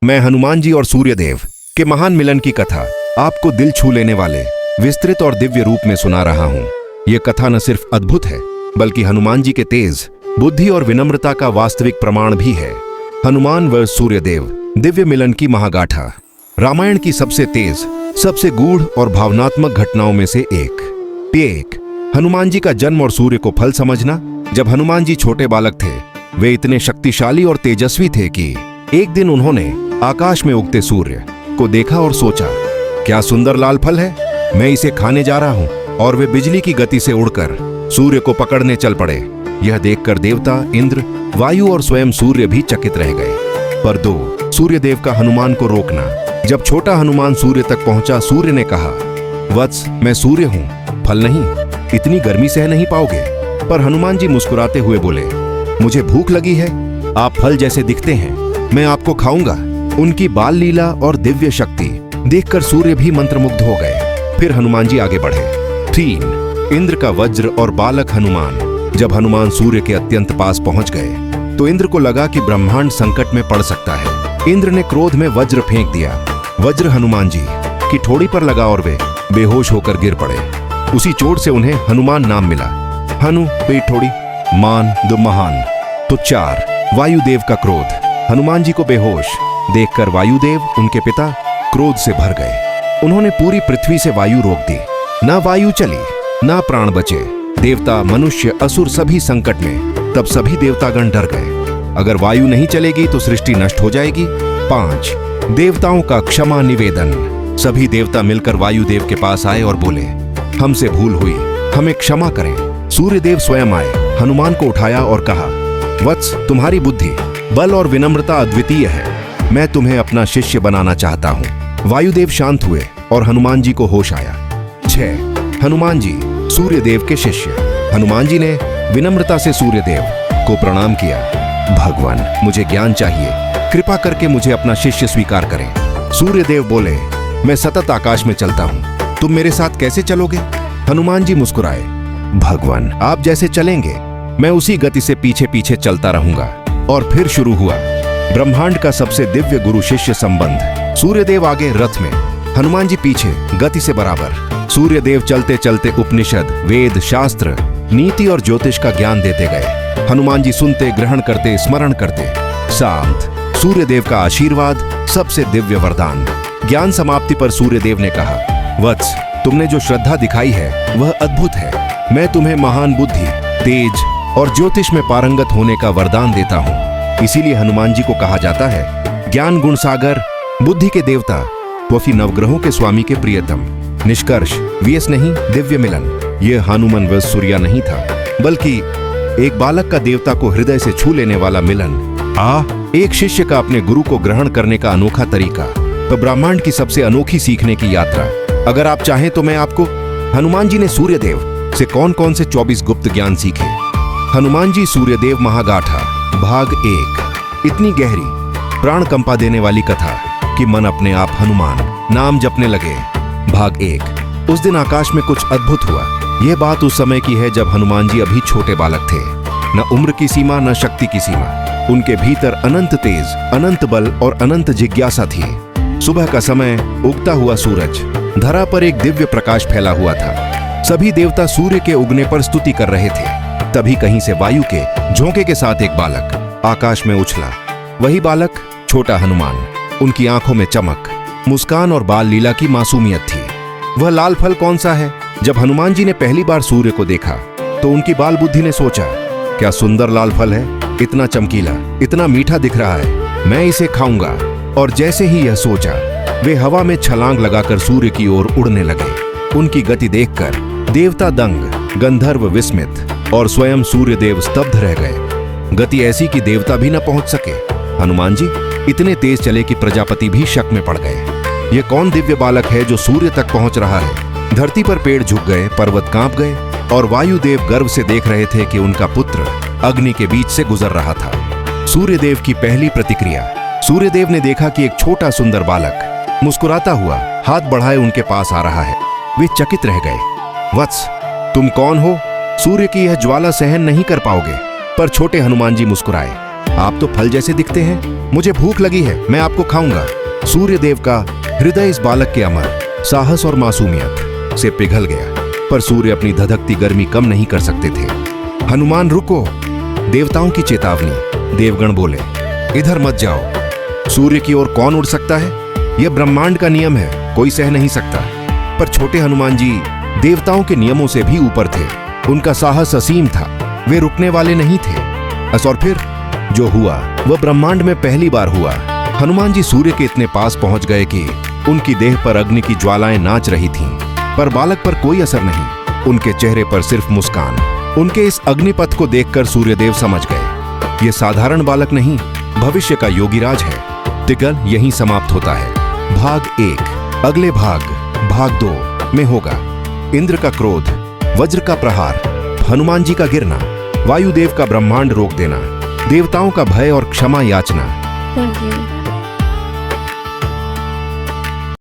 मैं हनुमान जी और सूर्यदेव के महान मिलन की कथा आपको दिल छू लेने वाले विस्तृत और दिव्य रूप में सुना रहा हूँ। ये कथा न सिर्फ अद्भुत है बल्कि हनुमान जी के तेज बुद्धि और विनम्रता का वास्तविक प्रमाण भी है। हनुमान व सूर्यदेव दिव्य मिलन की महागाथा रामायण की सबसे तेज, सबसे गूढ़ और भावनात्मक घटनाओं में से एक। हनुमान जी का जन्म और सूर्य को फल समझना। जब हनुमान जी छोटे बालक थे, वे इतने शक्तिशाली और तेजस्वी थे कि एक दिन उन्होंने आकाश में उगते सूर्य को देखा और सोचा, क्या सुंदर लाल फल है, मैं इसे खाने जा रहा हूं। और वे बिजली की गति से उड़कर सूर्य को पकड़ने चल पड़े। यह देखकर देवता इंद्र, वायु और स्वयं सूर्य भी चकित रह गए। पर सूर्यदेव का हनुमान को रोकना। जब छोटा हनुमान सूर्य तक पहुंचा, सूर्य ने कहा, वत्स, मैं सूर्य हूं, फल नहीं, इतनी गर्मी सह नहीं पाओगे। पर हनुमान जी मुस्कुराते हुए बोले, मुझे भूख लगी है, आप फल जैसे दिखते हैं, मैं आपको खाऊंगा। उनकी बाल लीला और दिव्य शक्ति देखकर सूर्य भी मंत्रमुग्ध हो गए। फिर हनुमान जी आगे बढ़े। 3 इंद्र का वज्र और बालक हनुमान। जब हनुमान सूर्य के अत्यंत पास पहुंच गए तो इंद्र को लगा कि ब्रह्मांड संकट में पड़ सकता है। इंद्र ने क्रोध में वज्र फेंक दिया। वज्र हनुमान जी की ठोड़ी पर लगा और वे बेहोश होकर गिर पड़े। उसी चोट से उन्हें हनुमान नाम मिला। हनु पेट ठोड़ी, मान दो महान। तो 4 वायुदेव का क्रोध। हनुमान जी को बेहोश देखकर वायुदेव, उनके पिता, क्रोध से भर गए। उन्होंने पूरी पृथ्वी से वायु रोक दी। ना वायु चली, ना प्राण बचे। देवता, मनुष्य, असुर सभी संकट में। तब सभी देवतागण डर गए, अगर वायु नहीं चलेगी तो सृष्टि नष्ट हो जाएगी। 5 देवताओं का क्षमा निवेदन। सभी देवता मिलकर वायुदेव के पास आए और बोले, हमसे भूल हुई, हमें क्षमा करें। सूर्यदेव स्वयं आए, हनुमान को उठाया और कहा, वत्स, तुम्हारी बुद्धि, बल और विनम्रता अद्वितीय है, मैं तुम्हें अपना शिष्य बनाना चाहता हूँ। वायुदेव शांत हुए और हनुमान जी को होश आया। 6 हनुमान जी सूर्यदेव के शिष्य। हनुमान जी ने विनम्रता से सूर्यदेव को प्रणाम किया। भगवान, मुझे ज्ञान चाहिए, कृपा करके मुझे अपना शिष्य स्वीकार करें। सूर्यदेव बोले, मैं सतत आकाश में चलता हूँ, तुम मेरे साथ कैसे चलोगे? हनुमान जी मुस्कुराए, भगवान, आप जैसे चलेंगे मैं उसी गति से पीछे पीछे चलता रहूंगा। और फिर शुरू हुआ ब्रह्मांड का सबसे दिव्य गुरु शिष्य संबंध। सूर्यदेव आगे रथ में, हनुमान जी पीछे गति से बराबर। सूर्यदेव चलते चलते उपनिषद, वेद, शास्त्र, नीति और ज्योतिष का ज्ञान देते गए। हनुमान जी सुनते, ग्रहण करते, स्मरण करते। शांत सूर्यदेव का आशीर्वाद, सबसे दिव्य वरदान। ज्ञान समाप्ति पर सूर्यदेव ने कहा, वत्स, तुमने जो श्रद्धा दिखाई है वह अद्भुत है। मैं तुम्हें महान बुद्धि, तेज और ज्योतिष में पारंगत होने का वरदान देता हूँ। इसीलिए हनुमान जी को कहा जाता है ज्ञान गुण सागर, बुद्धि के देवता, वफी नवग्रहों के स्वामी के प्रियतम। निष्कर्ष, वीएस नहीं, दिव्य मिलन। यह हनुमान व सूर्या नहीं था, बल्कि एक बालक का देवता को हृदय से छू लेने वाला मिलन। एक शिष्य का अपने गुरु को ग्रहण करने का अनोखा तरीका, तो ब्रह्मांड की सबसे अनोखी सीखने की यात्रा। अगर आप चाहें तो मैं आपको हनुमान जी ने सूर्यदेव से कौन कौन से 24 गुप्त ज्ञान सीखे। हनुमान जी सूर्यदेव महागाथा भाग 1। इतनी गहरी, प्राण कंपा देने वाली कथा कि मन अपने आप हनुमान नाम जपने लगे। भाग 1। उस दिन आकाश में कुछ अद्भुत हुआ। यह बात उस समय की है जब हनुमान जी अभी छोटे बालक थे। न उम्र की सीमा, न शक्ति की सीमा। उनके भीतर अनंत तेज, अनंत बल और अनंत जिज्ञासा थी। सुबह का समय, उगता हुआ सूरज, धरा पर एक दिव्य प्रकाश फैला हुआ था। सभी देवता सूर्य के उगने पर स्तुति कर रहे थे। तभी कहीं से वायु के झोंके के साथ एक बालक आकाश में उछला। वही बालक छोटा हनुमान। उनकी आंखों में चमक, मुस्कान और बाल लीला की मासूमियत थी। वह लाल फल कौन सा है? जब हनुमान जी ने पहली बार सूर्य को देखा तो उनकी बाल बुद्धि ने सोचा, क्या सुंदर लाल फल है, इतना चमकीला, इतना मीठा दिख रहा है, मैं इसे खाऊंगा। और जैसे ही यह सोचा, वे हवा में छलांग लगाकर सूर्य की ओर उड़ने लगे। उनकी गति देखकर देवता दंग, गंधर्व विस्मित और स्वयं सूर्यदेव स्तब्ध रह गए। गति ऐसी कि देवता भी न पहुंच सके। हनुमान जी इतने तेज चले कि प्रजापति भी शक में पड़ गए। यह कौन दिव्य बालक है जो सूर्य तक पहुंच रहा है? धरती पर पेड़ झुक गए, पर्वत कांप गए और वायुदेव गर्व से देख रहे थे कि उनका पुत्र अग्नि के बीच से गुजर रहा था। सूर्यदेव की पहली प्रतिक्रिया। सूर्यदेव ने देखा कि एक छोटा सुंदर बालक मुस्कुराता हुआ हाथ बढ़ाए उनके पास आ रहा है। वे चकित रह गए। वत्स, तुम कौन हो? सूर्य की यह ज्वाला सहन नहीं कर पाओगे। पर छोटे हनुमान जी मुस्कुराए। आप तो फल जैसे दिखते हैं, मुझे भूख लगी है, मैं आपको खाऊंगा। सूर्यदेव का हृदय इस बालक के अमर साहस और मासूमियत से पिघल गया, पर सूर्य अपनी धधकती गर्मी कम नहीं कर सकते थे। हनुमान रुको, देवताओं की चेतावनी। देवगण बोले, इधर मत जाओ। सूर्य की ओर कौन उड़ सकता है? यह ब्रह्मांड का नियम है, कोई सह नहीं सकता। पर छोटे हनुमान जी देवताओं के नियमों से भी ऊपर थे। उनका साहस असीम था, वे रुकने वाले नहीं थे। और फिर जो हुआ वह ब्रह्मांड में पहली बार हुआ। हनुमान जी सूर्य के इतने पास पहुंच गए कि उनकी देह पर अग्नि की ज्वालाएं नाच रही थीं, पर बालक पर कोई असर नहीं। उनके चेहरे पर सिर्फ मुस्कान। उनके इस अग्निपथ को देखकर सूर्यदेव समझ गए, ये साधारण बालक नहीं, भविष्य का योगीराज है। तिगल यहीं समाप्त होता है। भाग 1। अगले भाग 2 में होगा इंद्र का क्रोध, वज्र का प्रहार, हनुमान जी का गिरना, वायुदेव का ब्रह्मांड रोक देना, देवताओं का भय और क्षमा याचना। Thank you.